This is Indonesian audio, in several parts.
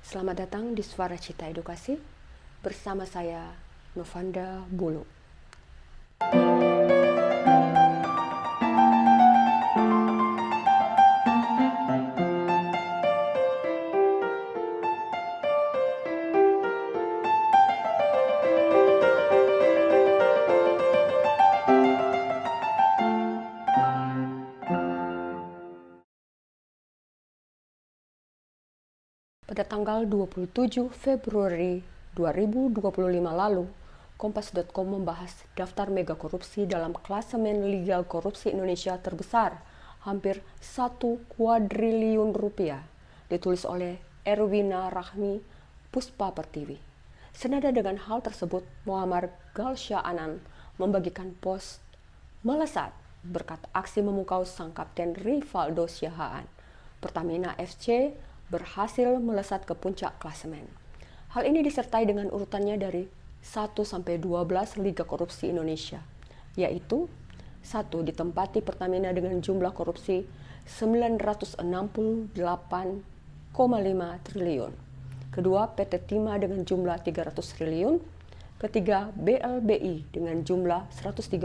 Selamat datang di Suara Cita Edukasi bersama saya Novanda Bulu. Pada tanggal 27 Februari 2025 lalu, Kompas.com membahas daftar mega korupsi dalam klasemen Liga Korupsi Indonesia terbesar, hampir 1 kuadriliun rupiah, ditulis oleh Erwina Rahmi Puspa Pertiwi. Senada dengan hal tersebut, Muammar Galsya Anand membagikan post melesat berkat aksi memukau sang kapten Rivaldo Siahaan. Pertamina FC berhasil melesat ke puncak klasemen. Hal ini disertai dengan urutannya dari 1 sampai 12 Liga Korupsi Indonesia, yaitu 1 ditempati Pertamina dengan jumlah korupsi 968,5 triliun. Kedua, PT Timah dengan jumlah 300 triliun. Ketiga, BLBI dengan jumlah 138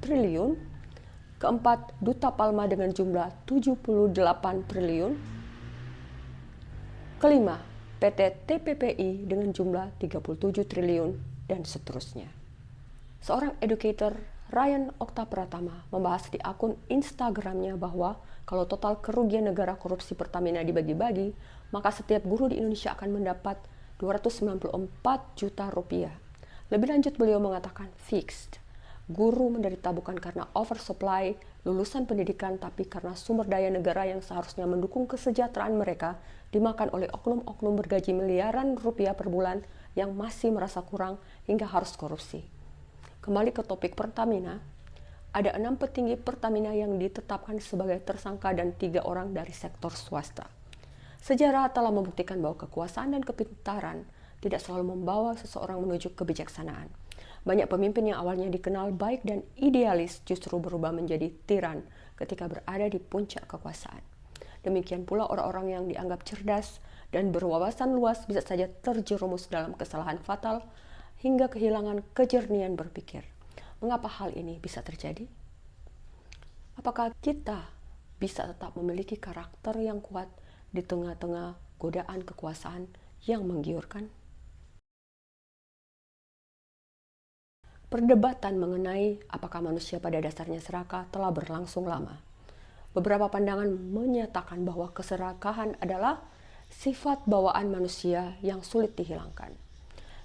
triliun. Keempat, Duta Palma dengan jumlah 78 triliun. Kelima, PT TPPI dengan jumlah 37 triliun, dan seterusnya. Seorang educator, Ryan Okta Pratama, membahas di akun Instagramnya bahwa kalau total kerugian negara korupsi Pertamina dibagi-bagi, maka setiap guru di Indonesia akan mendapat 294 juta rupiah. Lebih lanjut, beliau mengatakan fixed. Guru menderita bukan karena oversupply lulusan pendidikan, tapi karena sumber daya negara yang seharusnya mendukung kesejahteraan mereka dimakan oleh oknum-oknum bergaji miliaran rupiah per bulan yang masih merasa kurang hingga harus korupsi. Kembali ke topik Pertamina, ada 6 petinggi Pertamina yang ditetapkan sebagai tersangka dan 3 orang dari sektor swasta. Sejarah telah membuktikan bahwa kekuasaan dan kepintaran tidak selalu membawa seseorang menuju kebijaksanaan. Banyak pemimpin yang awalnya dikenal baik dan idealis justru berubah menjadi tiran ketika berada di puncak kekuasaan. Demikian pula orang-orang yang dianggap cerdas dan berwawasan luas bisa saja terjerumus dalam kesalahan fatal hingga kehilangan kejernihan berpikir. Mengapa hal ini bisa terjadi? Apakah kita bisa tetap memiliki karakter yang kuat di tengah-tengah godaan kekuasaan yang menggiurkan? Perdebatan mengenai apakah manusia pada dasarnya serakah telah berlangsung lama. Beberapa pandangan menyatakan bahwa keserakahan adalah sifat bawaan manusia yang sulit dihilangkan.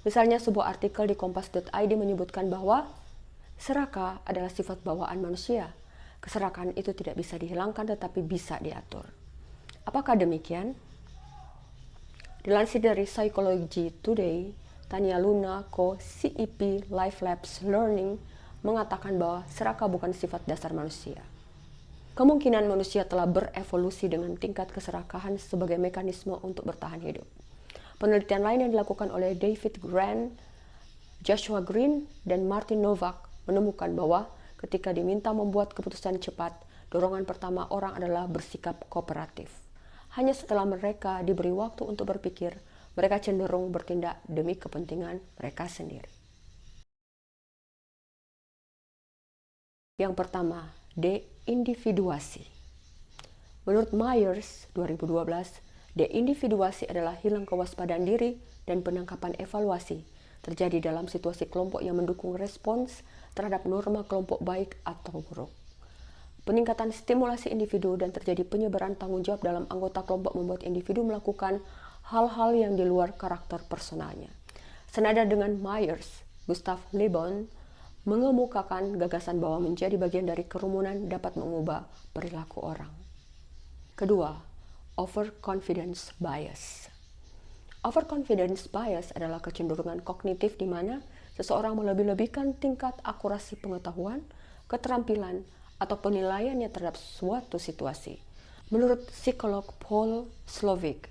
Misalnya sebuah artikel di kompas.id menyebutkan bahwa serakah adalah sifat bawaan manusia. Keserakahan itu tidak bisa dihilangkan tetapi bisa diatur. Apakah demikian? Dilansir dari Psychology Today, Tania Luna, Co-CEP Life Labs Learning, mengatakan bahwa serakah bukan sifat dasar manusia. Kemungkinan manusia telah berevolusi dengan tingkat keserakahan sebagai mekanisme untuk bertahan hidup. Penelitian lain yang dilakukan oleh David Grant, Joshua Green, dan Martin Novak menemukan bahwa ketika diminta membuat keputusan cepat, dorongan pertama orang adalah bersikap kooperatif. Hanya setelah mereka diberi waktu untuk berpikir, mereka cenderung bertindak demi kepentingan mereka sendiri. Yang pertama, deindividuasi. Menurut Myers 2012, deindividuasi adalah hilang kewaspadaan diri dan penangkapan evaluasi terjadi dalam situasi kelompok yang mendukung respons terhadap norma kelompok baik atau buruk. Peningkatan stimulasi individu dan terjadi penyebaran tanggung jawab dalam anggota kelompok membuat individu melakukan hal-hal yang di luar karakter personalnya. Senada dengan Myers, Gustav Le Bon mengemukakan gagasan bahwa menjadi bagian dari kerumunan dapat mengubah perilaku orang. Kedua, overconfidence bias. Overconfidence bias adalah kecenderungan kognitif di mana seseorang melebih-lebihkan tingkat akurasi pengetahuan, keterampilan, atau penilaiannya terhadap suatu situasi. Menurut psikolog Paul Slovic,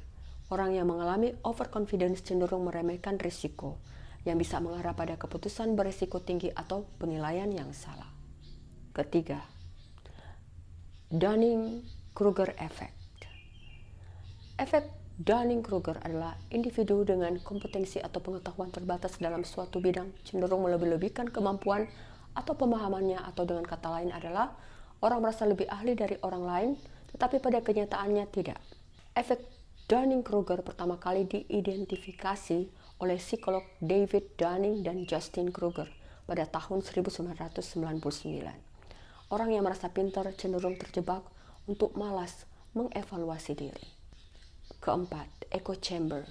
orang yang mengalami overconfidence cenderung meremehkan risiko yang bisa mengarah pada keputusan berisiko tinggi atau penilaian yang salah. Ketiga, Dunning-Kruger effect. Efek Dunning-Kruger adalah individu dengan kompetensi atau pengetahuan terbatas dalam suatu bidang, cenderung melebih-lebihkan kemampuan atau pemahamannya, atau dengan kata lain adalah orang merasa lebih ahli dari orang lain, tetapi pada kenyataannya tidak. Efek Dunning-Kruger pertama kali diidentifikasi oleh psikolog David Dunning dan Justin Kruger pada tahun 1999. Orang yang merasa pintar cenderung terjebak untuk malas mengevaluasi diri. Keempat, echo chamber.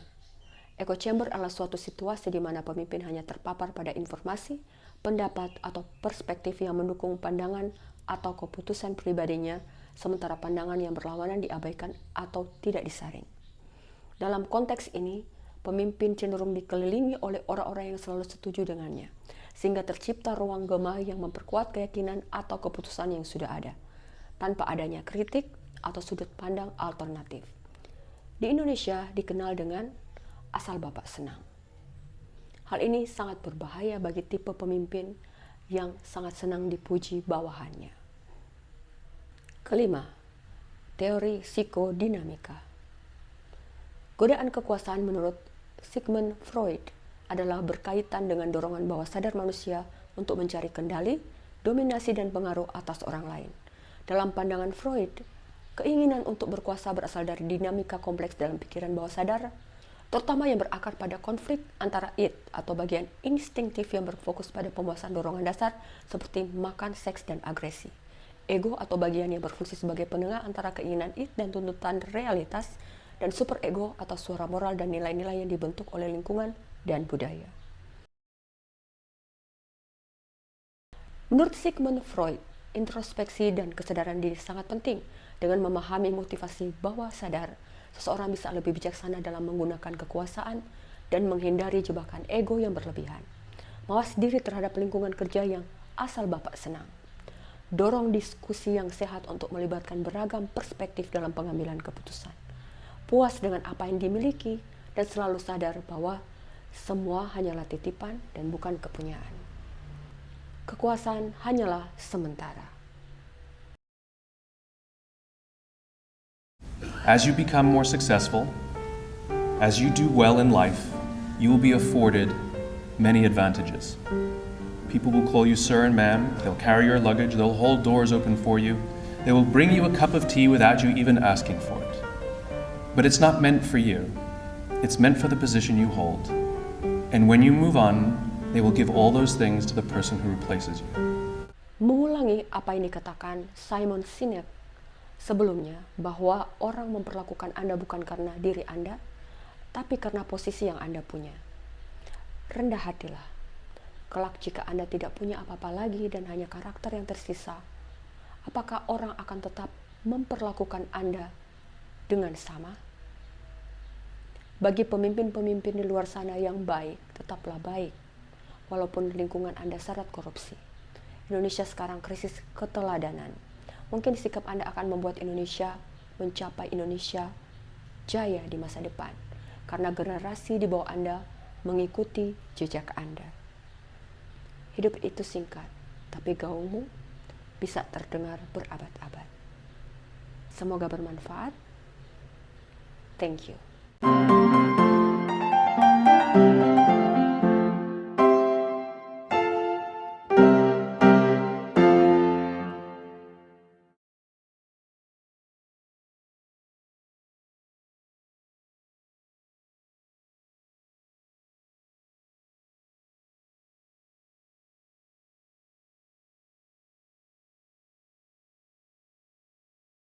Echo chamber adalah suatu situasi di mana pemimpin hanya terpapar pada informasi, pendapat, atau perspektif yang mendukung pandangan atau keputusan pribadinya, sementara pandangan yang berlawanan diabaikan atau tidak disaring. Dalam konteks ini, pemimpin cenderung dikelilingi oleh orang-orang yang selalu setuju dengannya, sehingga tercipta ruang gema yang memperkuat keyakinan atau keputusan yang sudah ada, tanpa adanya kritik atau sudut pandang alternatif. Di Indonesia dikenal dengan asal bapak senang. Hal ini sangat berbahaya bagi tipe pemimpin yang sangat senang dipuji bawahannya. Kelima, teori psikodinamika. Godaan kekuasaan menurut Sigmund Freud adalah berkaitan dengan dorongan bawah sadar manusia untuk mencari kendali, dominasi, dan pengaruh atas orang lain. Dalam pandangan Freud, keinginan untuk berkuasa berasal dari dinamika kompleks dalam pikiran bawah sadar, terutama yang berakar pada konflik antara id atau bagian instinktif yang berfokus pada pemuasan dorongan dasar seperti makan, seks, dan agresi. Ego atau bagian yang berfungsi sebagai penengah antara keinginan id dan tuntutan realitas, dan superego atau suara moral dan nilai-nilai yang dibentuk oleh lingkungan dan budaya. Menurut Sigmund Freud, introspeksi dan kesadaran diri sangat penting. Dengan memahami motivasi bawah sadar, seseorang bisa lebih bijaksana dalam menggunakan kekuasaan dan menghindari jebakan ego yang berlebihan. Mawas diri terhadap lingkungan kerja yang asal bapak senang. Dorong diskusi yang sehat untuk melibatkan beragam perspektif dalam pengambilan keputusan. Puas dengan apa yang dimiliki dan selalu sadar bahwa semua hanyalah titipan dan bukan kepunyaan. Kekuasaan hanyalah sementara. As you become more successful, as you do well in life, you will be afforded many advantages. People will call you sir and ma'am, they'll carry your luggage, they'll hold doors open for you, they will bring you a cup of tea without you even asking for it. But it's not meant for you, it's meant for the position you hold. And when you move on, they will give all those things to the person who replaces you. Mengulangi apa yang dikatakan Simon Sinek sebelumnya, bahwa orang memperlakukan Anda bukan karena diri Anda, tapi karena posisi yang Anda punya. Rendah hatilah. Kelak jika Anda tidak punya apa-apa lagi dan hanya karakter yang tersisa, apakah orang akan tetap memperlakukan Anda dengan sama? Bagi pemimpin-pemimpin di luar sana yang baik, tetaplah baik, walaupun lingkungan Anda syarat korupsi. Indonesia sekarang krisis keteladanan. Mungkin sikap Anda akan membuat Indonesia mencapai Indonesia jaya di masa depan, karena generasi di bawah Anda mengikuti jejak Anda. Hidup itu singkat, tapi gaungmu bisa terdengar berabad-abad. Semoga bermanfaat. Thank you.